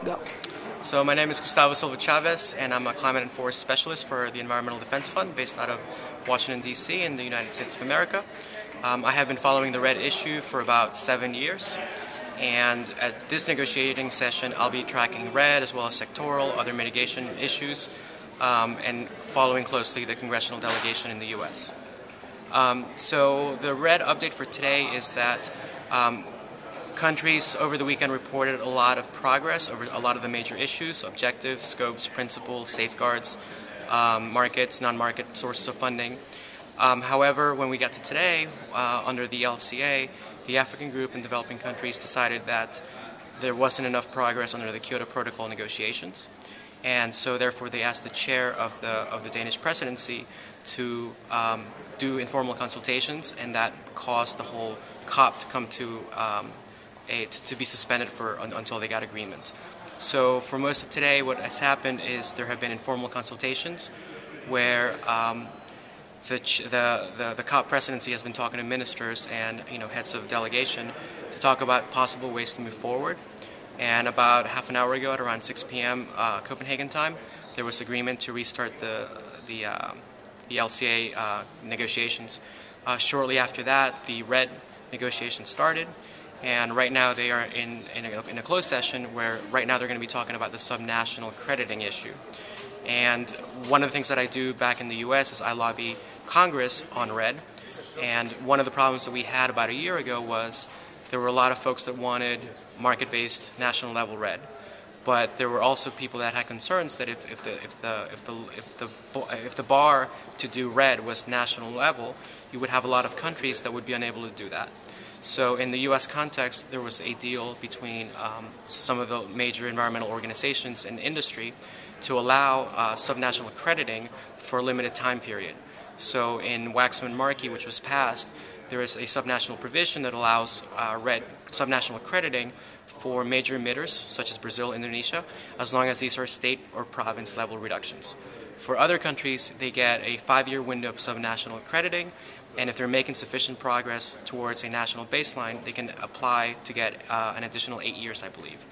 Go. So my name is Gustavo Silva Chavez, and I'm a climate and forest specialist for the Environmental Defense Fund based out of Washington, D.C. in the United States of America. I have been following the RED issue for about 7 years, and at this negotiating session I'll be tracking RED as well as sectoral, other mitigation issues, and following closely the congressional delegation in the U.S. So the RED update for today is that countries over the weekend reported a lot of progress over a lot of the major issues: objectives, scopes, principles, safeguards, markets, non-market sources of funding. However, when we got to today, under the LCA, the African group in developing countries decided that there wasn't enough progress under the Kyoto Protocol negotiations, and so therefore they asked the chair of the Danish presidency to do informal consultations, and that caused the whole COP to come to be suspended until they got agreement. So for most of today, what has happened is there have been informal consultations where the COP presidency has been talking to ministers and heads of delegation to talk about possible ways to move forward. And about half an hour ago, at around 6 p.m. Copenhagen time, there was agreement to restart the LCA negotiations. Shortly after that, the RED negotiations started. And right now they are in a closed session where right now they're going to be talking about the subnational crediting issue. And one of the things that I do back in the U.S. is I lobby Congress on RED. And one of the problems that we had about a year ago was there were a lot of folks that wanted market-based national level RED. But there were also people that had concerns that if the bar to do RED was national level, you would have a lot of countries that would be unable to do that. So in the U.S. context, there was a deal between some of the major environmental organizations and industry to allow subnational crediting for a limited time period. So in Waxman-Markey, which was passed, there is a subnational provision that allows RED subnational crediting for major emitters, such as Brazil, Indonesia, as long as these are state or province level reductions. For other countries, they get a 5-year window of subnational crediting, and if they're making sufficient progress towards a national baseline, they can apply to get an additional 8 years, I believe.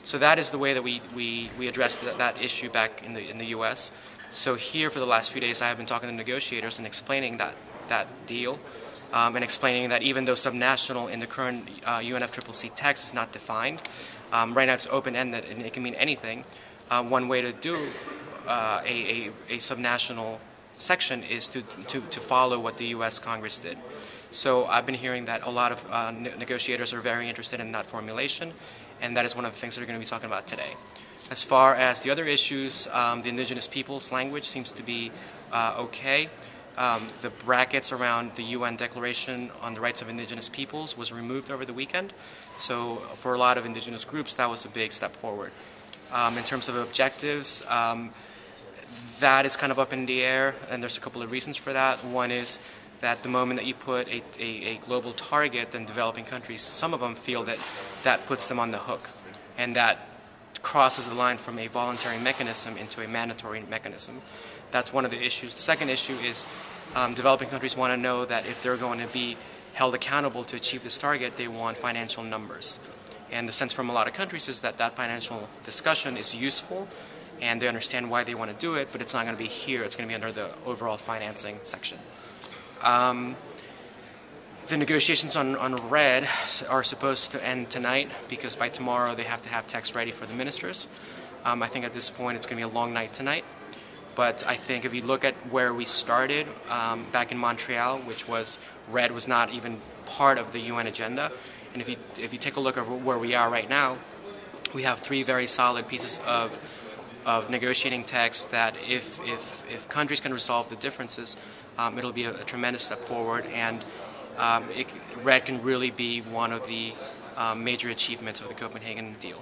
So that is the way that we addressed that issue back in the U.S. So here, for the last few days, I have been talking to negotiators and explaining that deal, and explaining that even though subnational in the current UNFCCC text is not defined, right now it's open-ended and it can mean anything. One way to do a subnational section is to follow what the U.S. Congress did. So I've been hearing that a lot of negotiators are very interested in that formulation, and that is one of the things that we're going to be talking about today. As far as the other issues, the indigenous peoples language seems to be okay. The brackets around the UN Declaration on the Rights of Indigenous Peoples was removed over the weekend, so for a lot of indigenous groups that was a big step forward. In terms of objectives, that is kind of up in the air, and there's a couple of reasons for that. One is that the moment that you put a global target in developing countries, some of them feel that that puts them on the hook, and that crosses the line from a voluntary mechanism into a mandatory mechanism. That's one of the issues. The second issue is developing countries want to know that if they're going to be held accountable to achieve this target, they want financial numbers. And the sense from a lot of countries is that that financial discussion is useful, and they understand why they want to do it, but it's not going to be here. It's going to be under the overall financing section. The negotiations on RED are supposed to end tonight because by tomorrow they have to have text ready for the ministers. I think at this point it's going to be a long night tonight. But I think if you look at where we started back in Montreal, which was RED was not even part of the UN agenda, and if you take a look at where we are right now, we have 3 very solid pieces of negotiating text that if countries can resolve the differences, it'll be a tremendous step forward, and RED can really be one of the major achievements of the Copenhagen deal.